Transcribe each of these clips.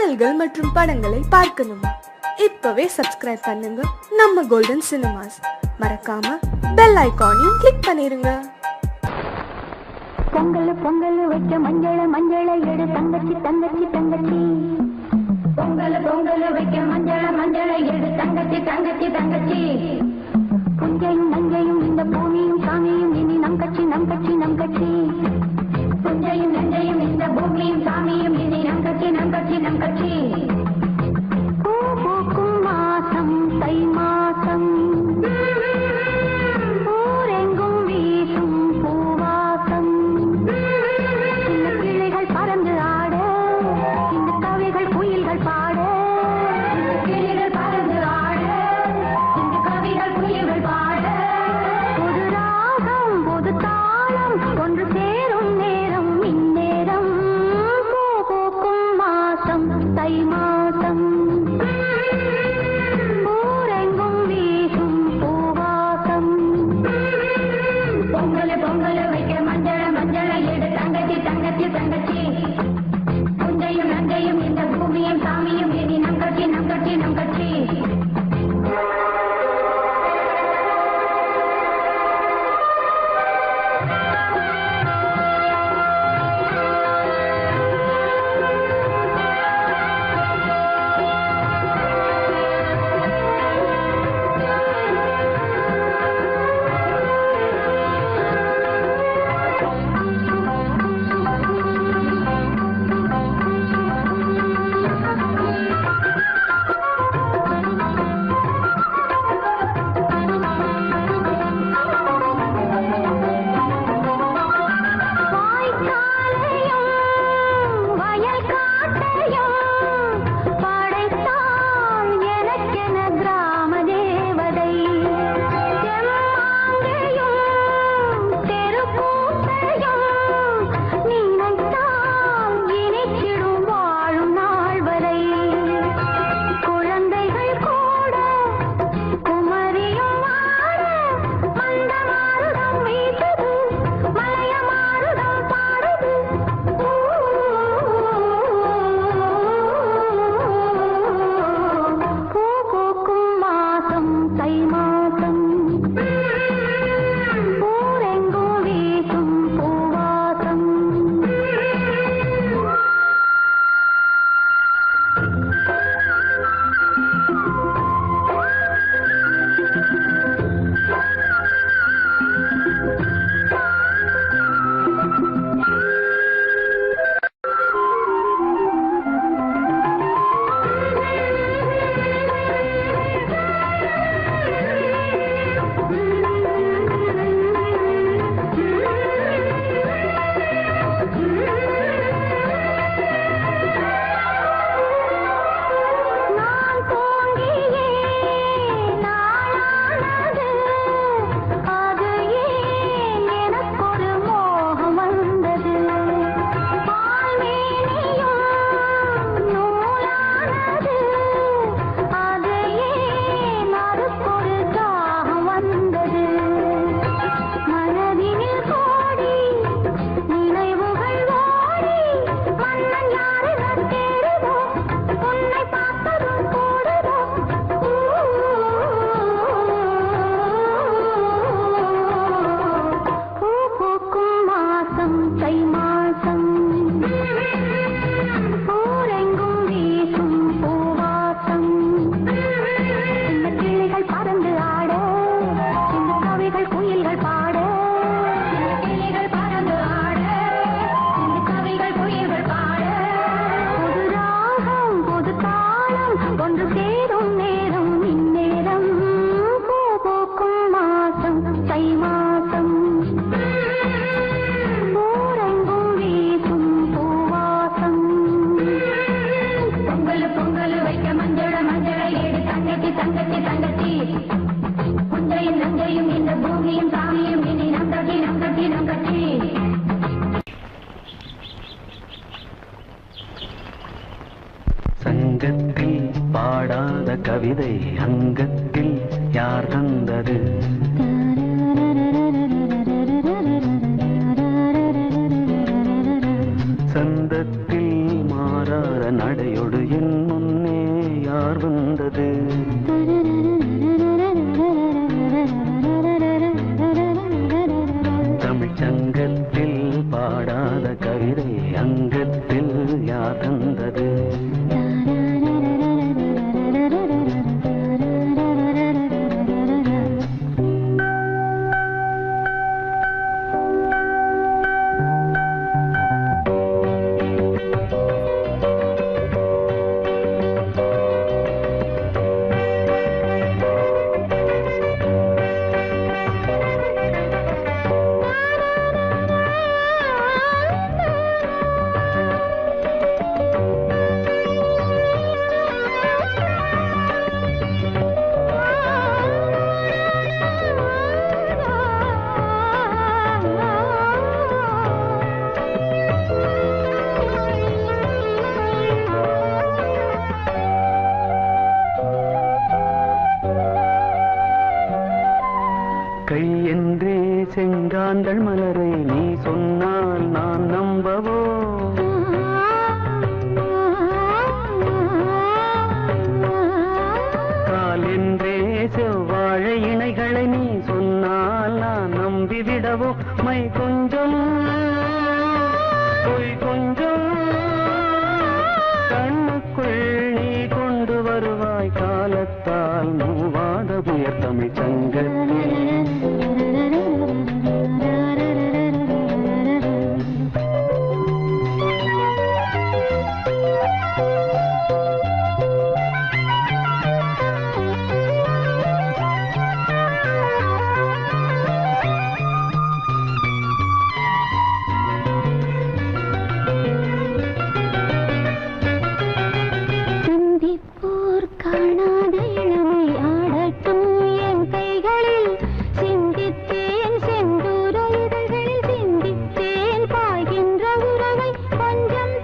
பாடல்கள் மற்றும் படங்களை பார்க்கணுமா? இப்பவே சப்ஸ்கிரைப் பண்ணுங்க நம்ம கோல்டன் சினிமாஸ். மறக்காம பெல் ஐகானையும் கிளிக் பண்ணிருங்க. பொங்கல் பொங்கல் வைக்க மஞ்சள மஞ்சள எடு தங்கச்சி தங்கச்சி தங்கச்சி. பொங்கல் பொங்கல் வைக்க மஞ்சள மஞ்சள எடு தங்கச்சி தங்கச்சி தங்கச்சி. புஞ்சையும் நஞ்சையும் இந்த பூமியும் சாமியும் இனி நம் கட்சி நம் கட்சி நம் கட்சி. புஞ்சையும் நஞ்சையும் இந்த பூமியும் சாமியும் இனி நம் கட்சி நம் கட்சி நம் கட்சி. பூ பூக்கும் மாசம் தை மாசம், ஊரெங்கும் வீசும் பூவாசம். சின்ன கிளைகள் பறந்து ஆட, இந்த கவிகள் குயில்கள் பாட. கிளைகள் பறந்து ஆட, இந்த கவிகள் குயில்கள் பாட. புது ராகம் புது தாளம் ஒன்று சேரும் நேரம் இந்நேரம். பூ பூக்கும் மாசம் தை மாசம், ஊரெங்கும் வீசும் பூவாசம். பொங்கல் பொங்கல் வைக்க மஞ்சள மஞ்சள எடு தங்கச்சி தங்கச்சி தங்கச்சி. புஞ்சையும் நஞ்சையும் இந்த பூமியும் சாமியும் இனி நம் கட்சி நம் கட்சி நம் கட்சி. சங்கத்தில் பாடாத கவிதை அங்கத்தில் யார் தந்தது? சந்தத்தில் மாறாத நடை கதையோடு என் முன்னே யார் வந்தது? தமிழ் சங்கத்தில் பாடாத கவிதை அங்கத்தில் யார் தந்தது? கை என்றே செங்காந்தள் மலரை நீ சொன்னால் நான் நம்பவோ? கால் என்றே செவ்வாழை இணைகளை நீ சொன்னால் நான் நம்பிவிடவோ? மை கொஞ்சம் பொய் கொஞ்சம் கண்ணுக்குள் நீ கொண்டு வருவாய் காலத்தால் மூவாத புயர் தமிழ் சங்கத்தில். காணாத இளமை ஆடட்டும் என் கைகளில், சிந்தித்தேன் செந்தூர இதழ்களில், சிந்தித்தேன் பாய்கின்ற உறவை கொஞ்சம்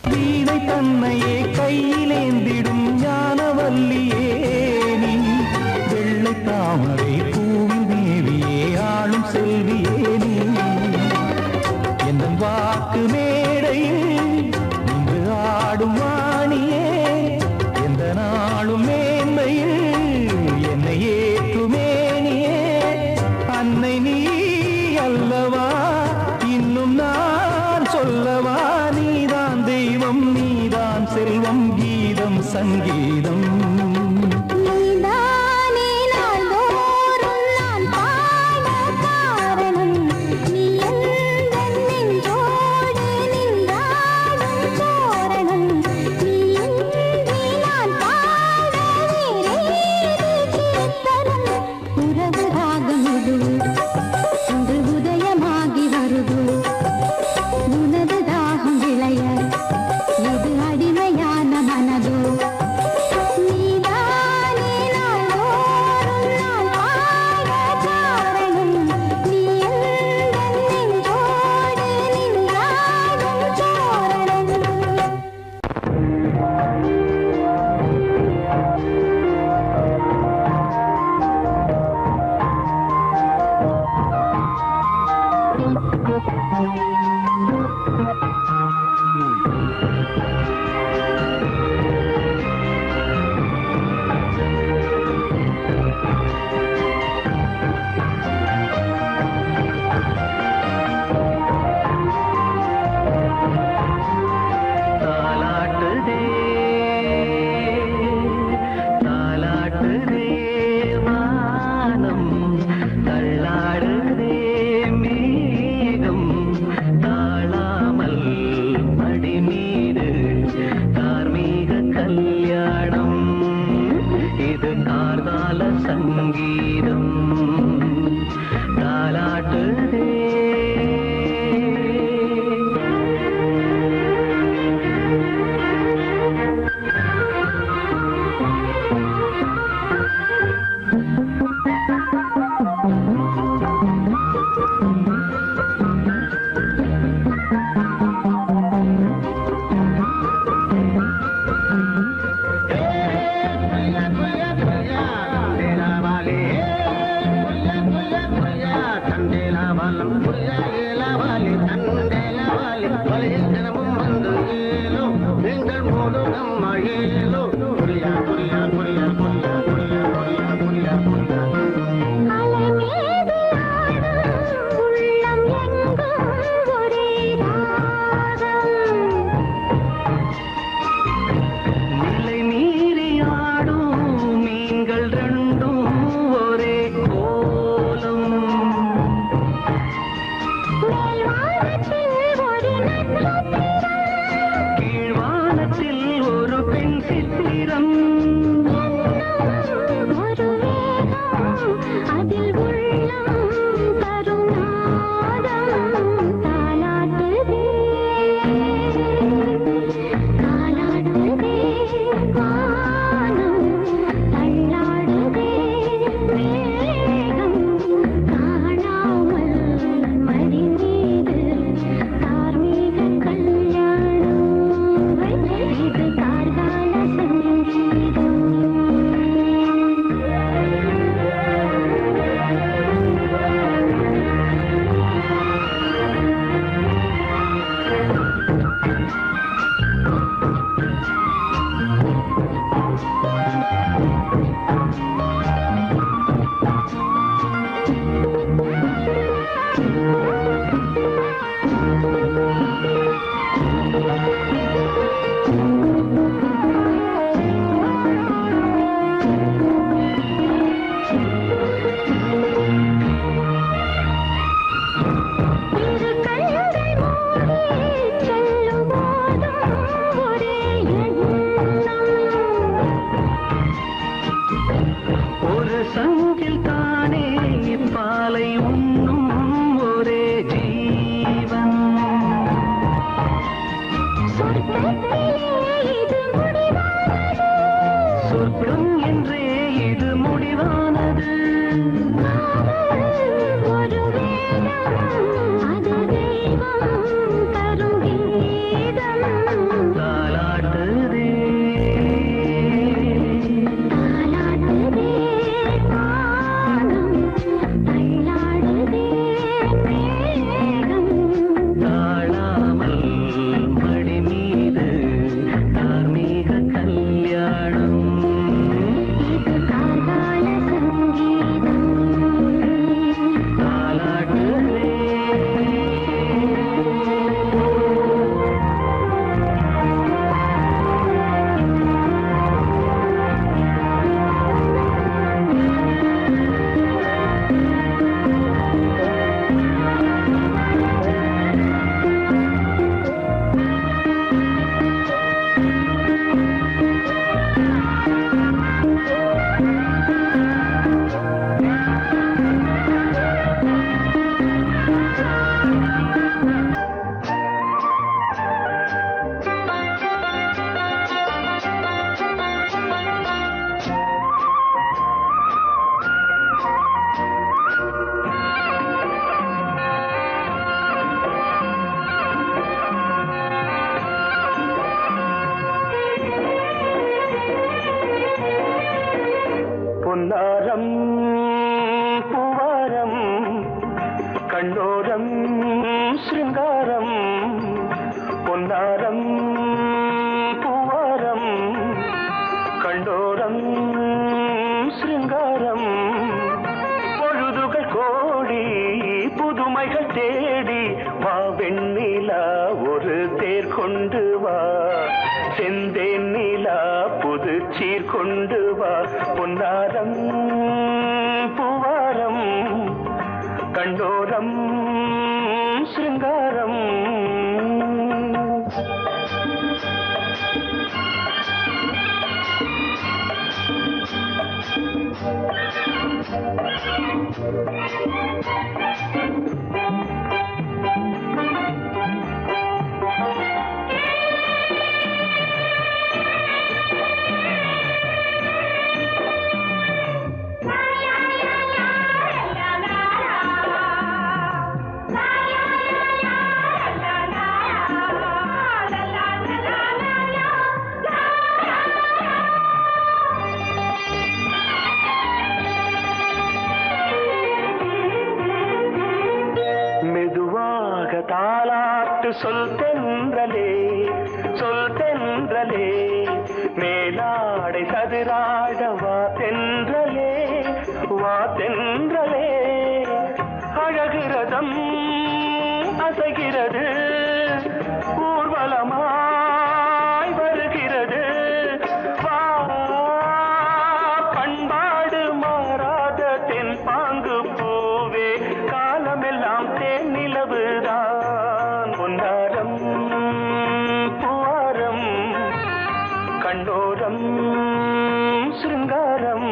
வீணை தன்னையே கையிலேந்திடும் ஞானவல்லியே நீ வெள்ளை தாமரை பூவின் தேவியே ஆளும் செல்வியே நீ என் வாக்கு மேடையில் இன்று ஆடும் வாணியே எந்த நாளும் மேன்மையில் என்னை ஏற்றுமேனியே அன்னை நீ அல்லவா இன்னும் நான் சொல்லவா நீதான் தெய்வம் நீதான் செல்வம் கீதம் சங்கீதம் பொன்னாரம் பூவாரம் கண்டோரம் சிருங்காரம் பொழுதுகள் கோடி புதுமைகள் தேடி வா வெண்ணிலா ஒரு தேர் கொண்டு வா செந்தேன் நிலா புது சீர் கொண்டு வா பொன்னாரம் பூவாரம் கண்டோரம் சிருங்காரம் தாலாட்டு சொல் தென்றலே சொல் தென்றலே மேலாடை சதுராட வா தென்றலே வா தென்றலே அழகிறதம் அசைகிறது ஊர்வலமாய் வருகிறது வா பண்பாடு மாறாத தென் பாங்கு பூவே காலமெல்லாம் தேன் நிலவுதான் பொன்னாரம் பூவாரம் கண்டோரம் சிருங்காரம்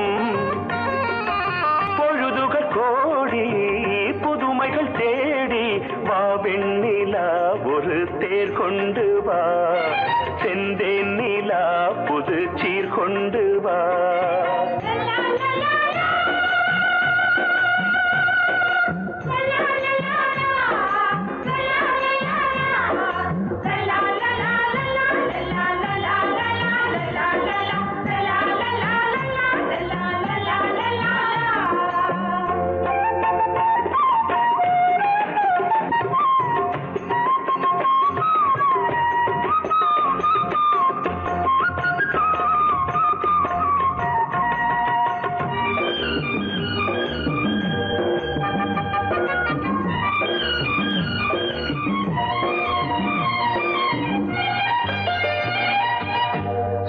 பொழுதுகள் கோடி புதுமைகள் தேடி வா வெண்ணிலா ஒரு தேர் கொண்டு வா செந்தேன் நிலா புது சீர் கொண்டு வா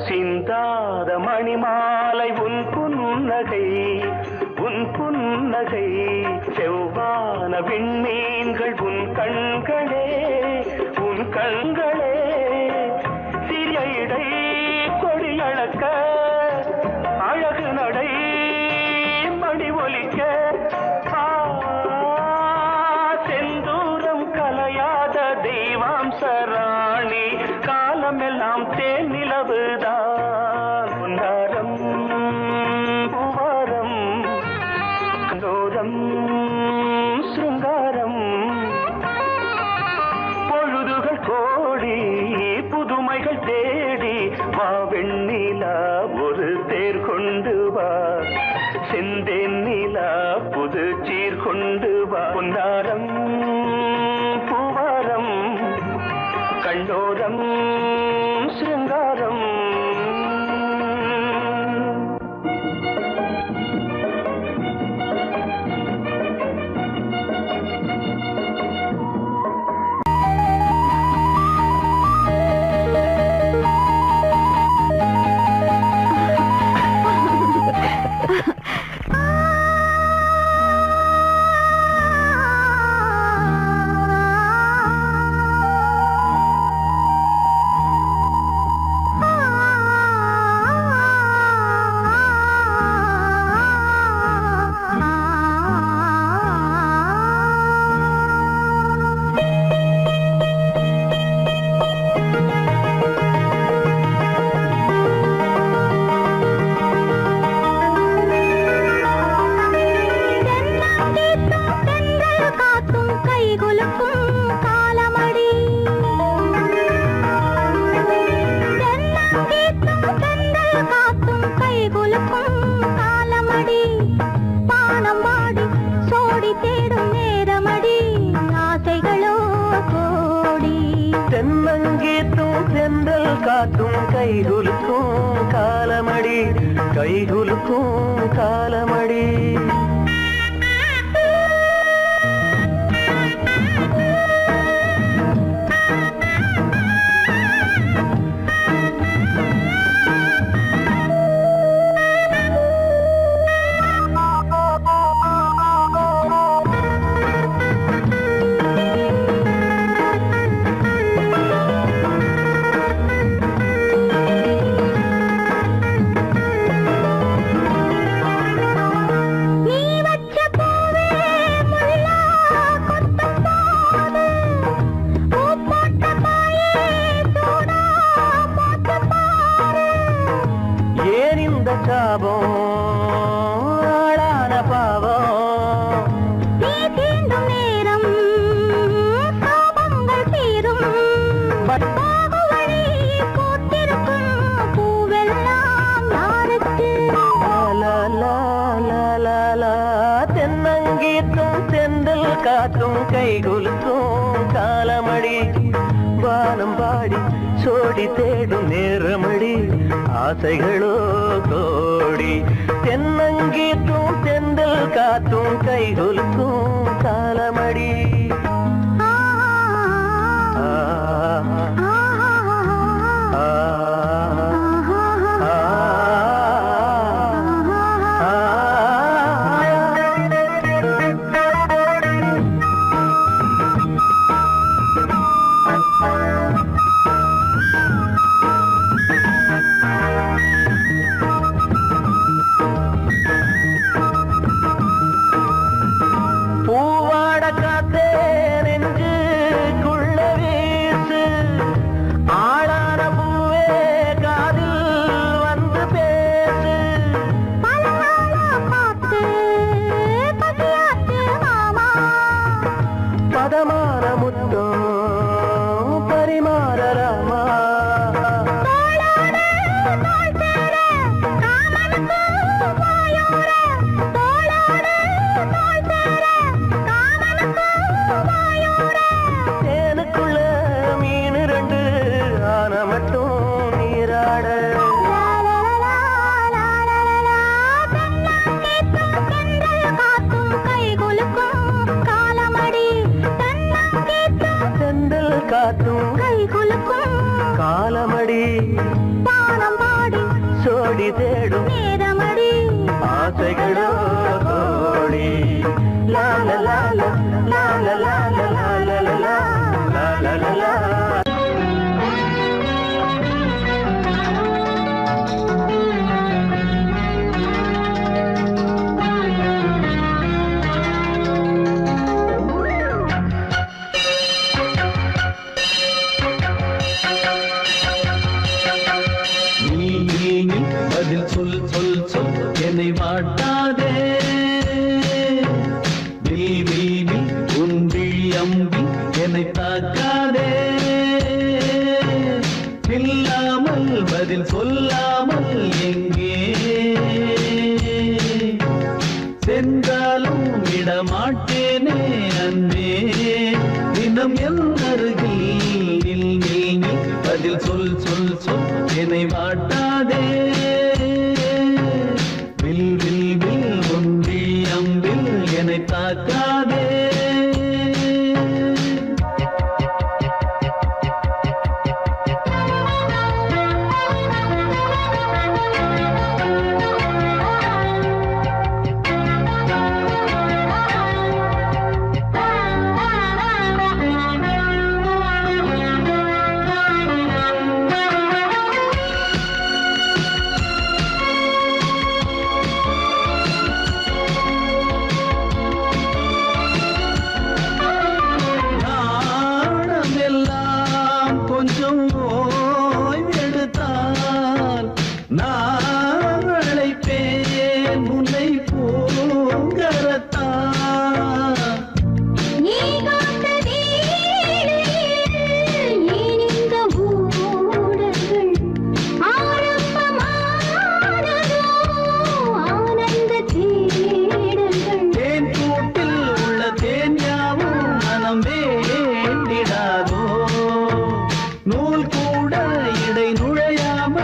சிந்தாத மணிமாலை உன் புன்னகை உன் புன்னகை செவ்வான விண்மீன்கள் உன் கண்களே உன் கண்களே சிறிய இடை கொடியளக்க அழகு நடை மணி ஒலிக்க செந்தூரம் கலையாத தெய்வாம்சராணி காலமெல்லாம் தேன் நிலவுதான் பொன்னாரம் பூவாரம் கண்டோரம் சிருங்காரம் பொழுதுகள் கோடி புதுமைகள் தேடி வா வெண்ணிலா ஒரு தேர் கொண்டு வா செந்தேன் நிலா புது சீர் கொண்டு வா பொன்னாரம் பூவாரம் கண்டோரம் சிருங்காரம் கைகுலுக்கும் காலமடி கைகுலுக்கும் காலமடி தென்னங்கீத்தும் தென்றல் காத்தும் கைகுலுக்கும் காலமடி வானம் பாடி சோடி தேடும் நேரமடி ஆசைகளோ கோடி தென்னங்கீத்தும் தென்றல் காத்தும் கைகுலுக்கும் காலமடி காலமடி பானம் பாடி சோடி தேடும் நேரமடி ஆசைகளோ கோடி லா லா லா லா லா லா லா லா லா லா லா லா. சொல் சொல் சொல் என்னை வாட்டாதே நீ உன் விழி அம்பி என்னை தாக்காதே இல்லாமல் பதில் சொல்லாமல் எங்கே சென்றாலும் விடமாட்டேனே அன்பே தினம் என் அருகில் பதில் சொல் சொல் சொல் என்னை வாட்டாதே என்னை தாக்காதே நூல் கூட இடை நுழையாமல்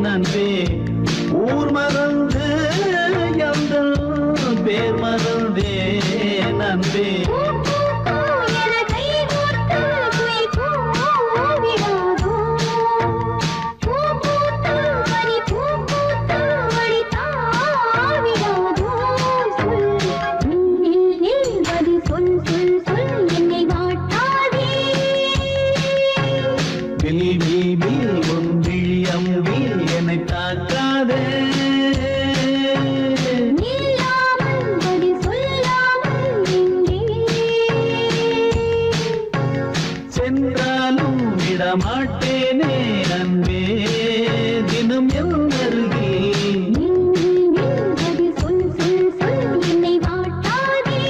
நன்பே ஊர் மறந்து எந்தன் பேர் மறந்தே நன்பே மாட்டேனே அன்பே தினம் என்னருகே சொல் சொல் சொல் என்னை வாட்டாதே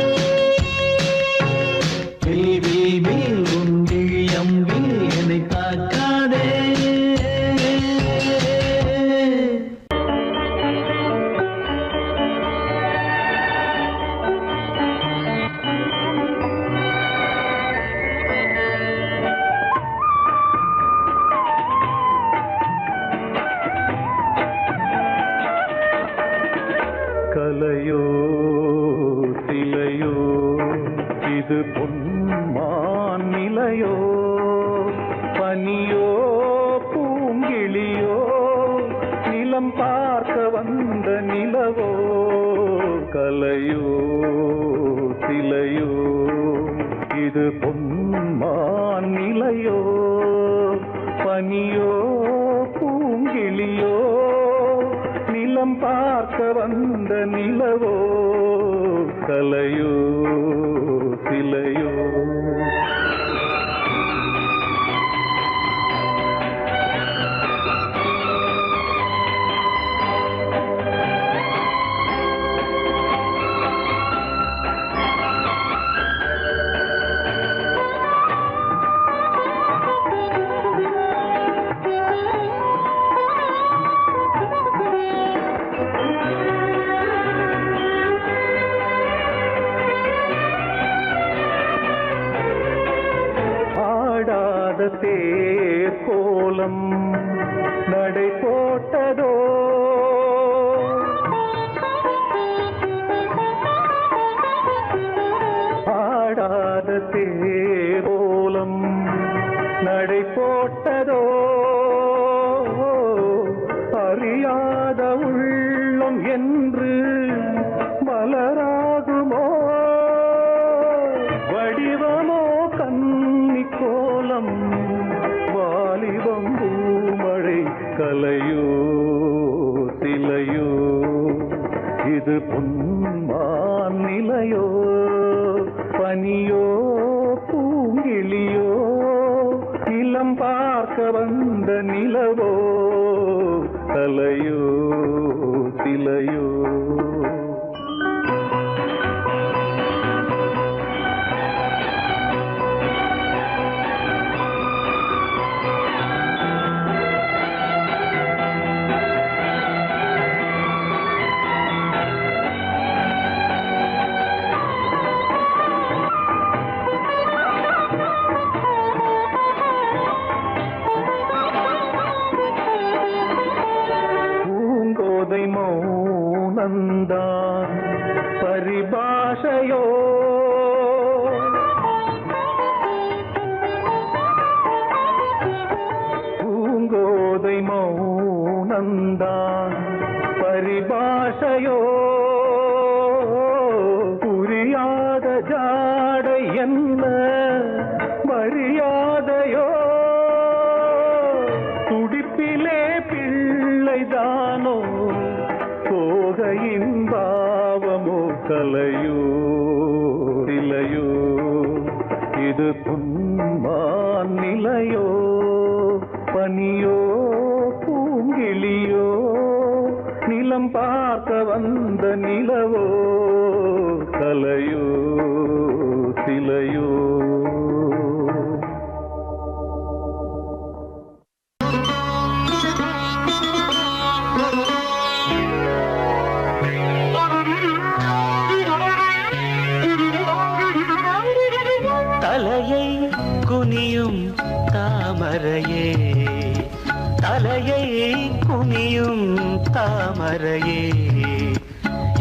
வில் உன் விழியம் வில் என்னை தாக்காதே கலையோ சிலையோ இது பொன்மான் நிலையோ பனியோ பூங்கிளியோ நிலம் பார்க்க வந்த நிலவோ கலையோ சிலையோ இது பொன்மான் நிலையோ பனியோ பூங்கிளியோ நிலம் பார்க்க வந்த நிலவோ கலையோ சிலையோ தேர் கோலம் நடை போட்டதோ ஆடாத தேர் கோலம் நடை போட்டதோ அறியாத உள்ளம் என்று மலராகுமோ வடிவமோ கன்னி கோலம் வாலிபம் பூமழை கலையோ சிலையோ இது பொன்மான் நிலையோ பனியோ பூங்கிளியோ நிலம் பார்க்க வந்த நிலவோ கலையோ சிலையோ மௌனந்தான் பரிபாஷையோ பூங்கோதை மௌனந்தான் பரிபாஷையோ புரியாத ஜாடை என்ன மரியாதையோ துடிப்பிலே பிள்ளைதானோ போகையின் பாவமோ கலையோ சிலையோ இது பொன்மான் நிலையோ பனியோ பூங்கிளியோ நிலம் பார்க்க வந்த நிலவோ கலையோ சிலையோ தலையை குனியும் தாமரையே தலையை தலையை குனியும் தாமரையே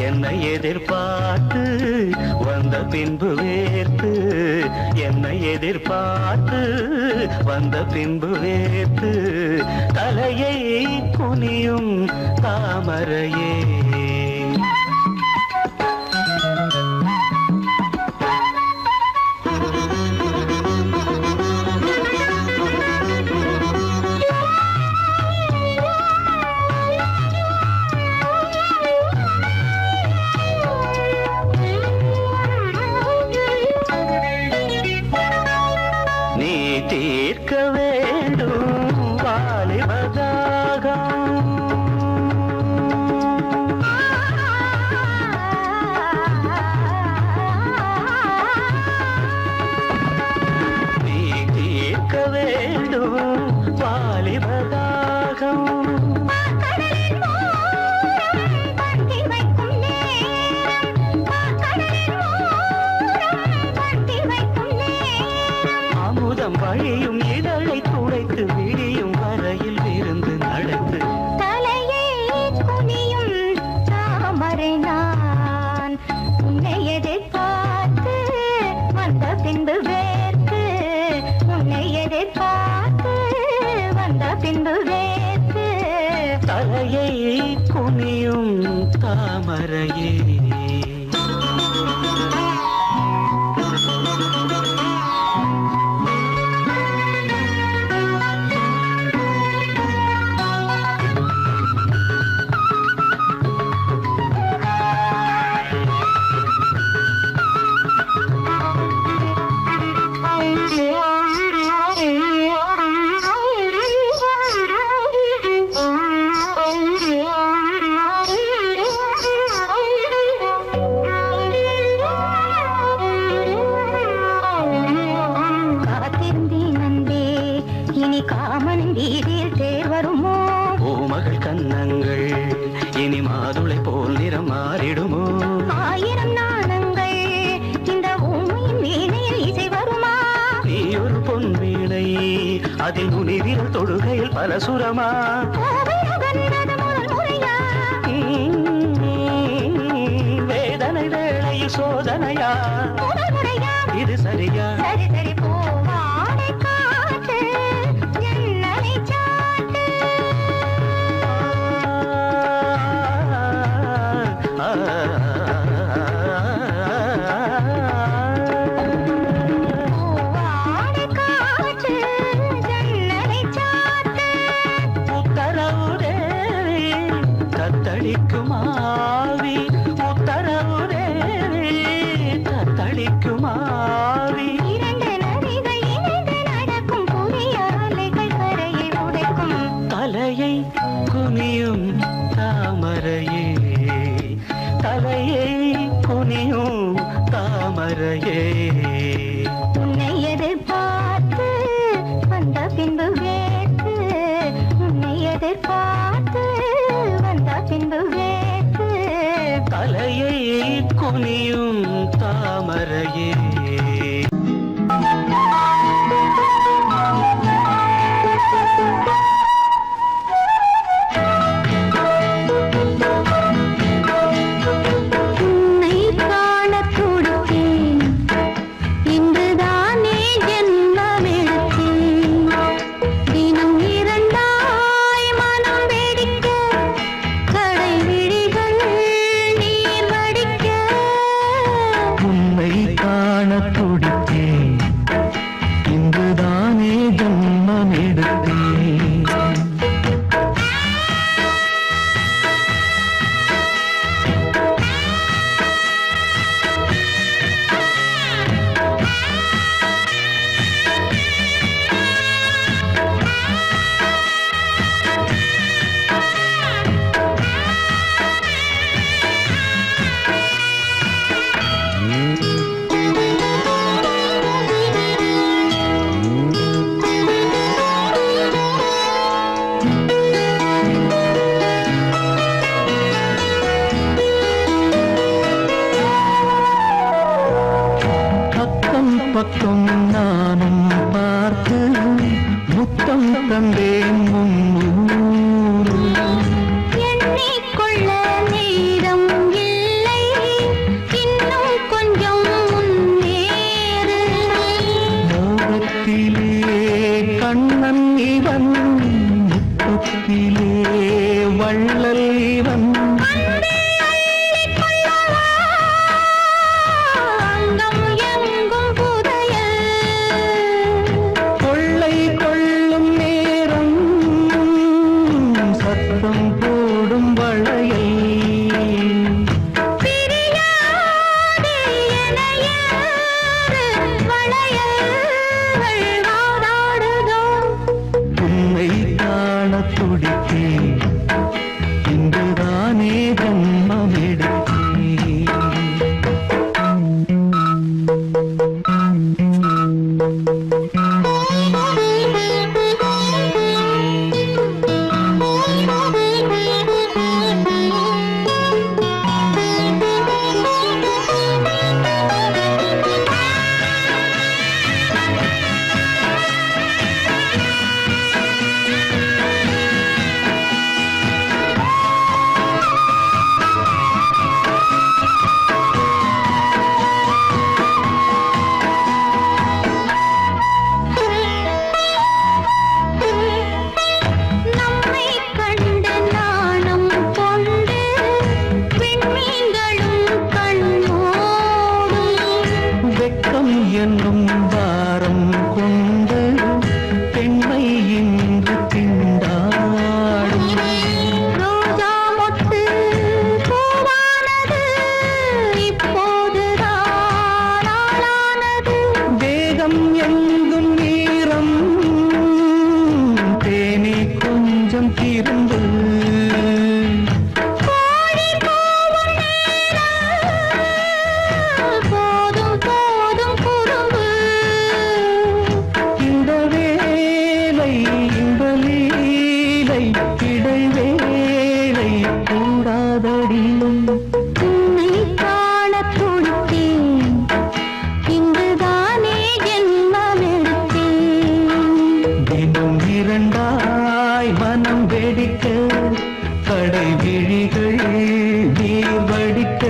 என்னை எதிர்பார்த்து வந்த பின்பு வேர்த்து என்னை எதிர்பார்த்து வந்த பின்பு வேர்த்து தலையை குனியும் தாமரையே தீர்க்க வேண்டும் வாலிபதாகம் நீ தீர்க்க வேண்டும் வாலிபதாகம் வழியும் இதழை துடைத்து விடியும் வரையில் விருந்து நடத்து தலையை குனியும் தாமரை நான் உன்னை எதிர்பார்த்து வந்த பின்பு வேர்த்து உன்னை எதிர்பார்த்து வந்த பின்பு வேர்த்து தலையை குனியும் தாமரையே காமன் வீதியில் தேர் வருமோ பூமகள் கன்னங்கள் இனி மாதுளை போல் நிறம் மாறிடுமோ ஆயிரம் நாணங்கள் இந்த ஊமையின் வீணையில் இசை வருமா நீ ஒரு பொன் வீணை அதில் முனிவிரல் தொடுகையில் பல சுரமா வேதனை வேளையில் சோதனையா இது சரியா சரி சரி போவாடை காற்று என்னை சாட்டு போவாடை காற்று என்னை சாட்டு உத்தரவு தேவி தத்தளிக்கும் ஆவி உத்தரவு தேவி தத்தளிக்கும் ஆவி இரண்டு நதிகள் இணைந்து நடக்கும் புதிய அலைகள் கரையை உடைக்கும் தலையை குனியும் தாமரையே தலையை குனியும் தாமரையே உன்னை எதிர்பார்த்து வந்த பின்பு வேர்த்து உன்னை எதிர்பார்த்து வந்த பின்பு வேர்த்து தலையை குனியும் தாமரையே உன்னை காணத் துடித்தேன் இன்றுதானே ஜென்மமெடுத்தேன் தினம் இரண்டாய் மனம் வெடிக்க கடை விழிகள் நீர் வடிக்க உன்னை காண வள்ளல் இவன் கொள்ளை கொள்ளும் நேரம் சத்தம் போடும் வளையை உன்னை காண துடித்தேன் இன்றுதானே ஜன்மம் எடுத்தேன் வெக்கம் என்னும் வாரம் கொண்டு பெண்மை இன்று திண்டாடும் வேகம் எங்கும் நீரம் தேனே கொஞ்சம் திருந்து இந்த வேலை இந்த லீலை இடைவேளை கூடாதடியும் தினம் இரண்டாய் மனம் வெடிக்க கடை விழிகள் நீர் வடிக்க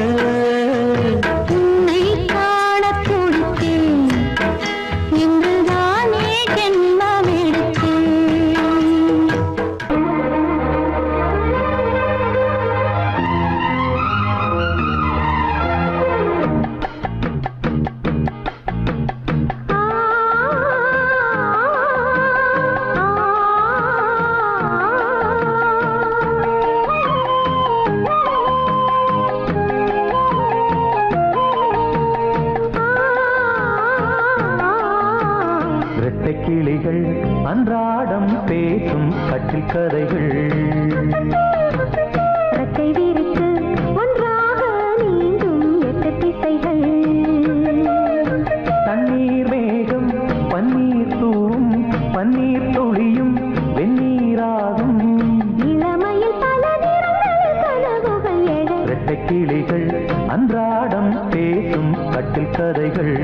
இரட்டை கிளிகள் அன்றாடம் பேசும் கட்டில் கதைகள் தண்ணீர் மேகம் பன்னீர் தூவும் பன்னீர் துளியும் வெந்நீராகும் இரட்டை கிளிகள் அன்றாடம் பேசும் கட்டில் கதைகள்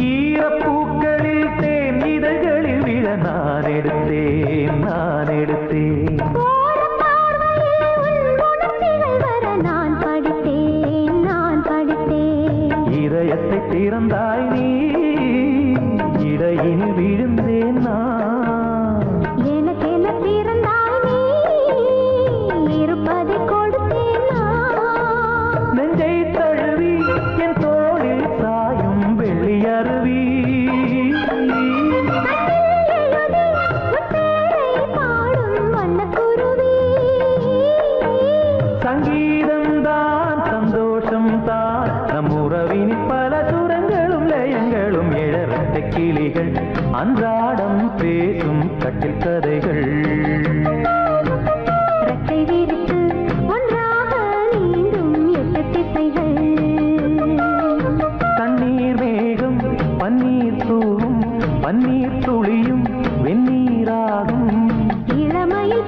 ஈரப்பூக்களில் தேன் இதழ்களில் விழ நான் எடுத்தேன் இதயத்தை திறந்தாய் நீ இடையில் விழுந்தேன் நான் நெஞ்சை தழுவி என் தோளில் சாயும் வெள்ளி அருவி சங்கீதம் தான் சந்தோஷம் தான் நம் உறவின் பல சுரங்களும் லயங்களும் எழறட்ட கிளிகள் அன்றாடம் பேசும் கட்டில் கதைகள் தண்ணீர் மேகம் பன்னீர் தூவும் பன்னீர் துளியும் வெந்நீராகும் இளமையில்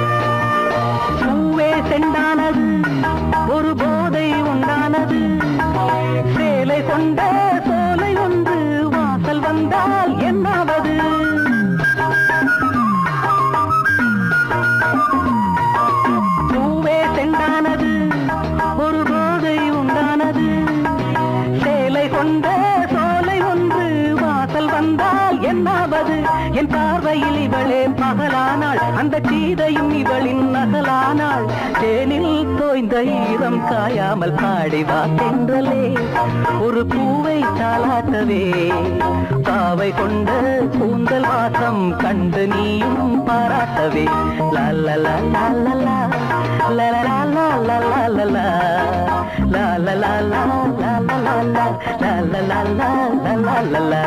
பார்வையில் இவளே பகலானாள், அந்த சீதையும் இவளின் நகலானாள். தேனில் தோய்ந்த ஈரம் காயாமல் பாடிவா தென்றலே, ஒரு பூவை தாளாட்டவே. பாவை கொண்ட கூந்தல் வாசம் கண்டு நீயும் பாராட்டவே. லல்லலா லல்லலா லல்லலா லல்லலா லல்லலா லல்லலா லல்லலா லல்லலா.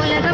உலக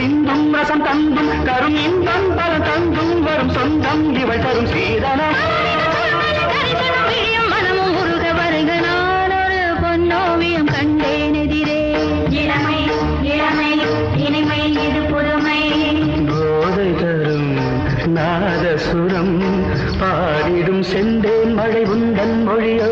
சிந்தும் ரசம் தந்தும் கரும் இன்பம் பல தந்தும் வரும் சொந்தம் இவள் தரும் சீதனம் மனமும் முருக வருக நான் ஒரு பொன்னோவியம் கண்டேன் எதிரே இளமை இளமை இனிமை இது புதுமை போதை தரும் நாதசுரம் பாடிடும் செந்தேன் மழை உந்தன் மொழியோ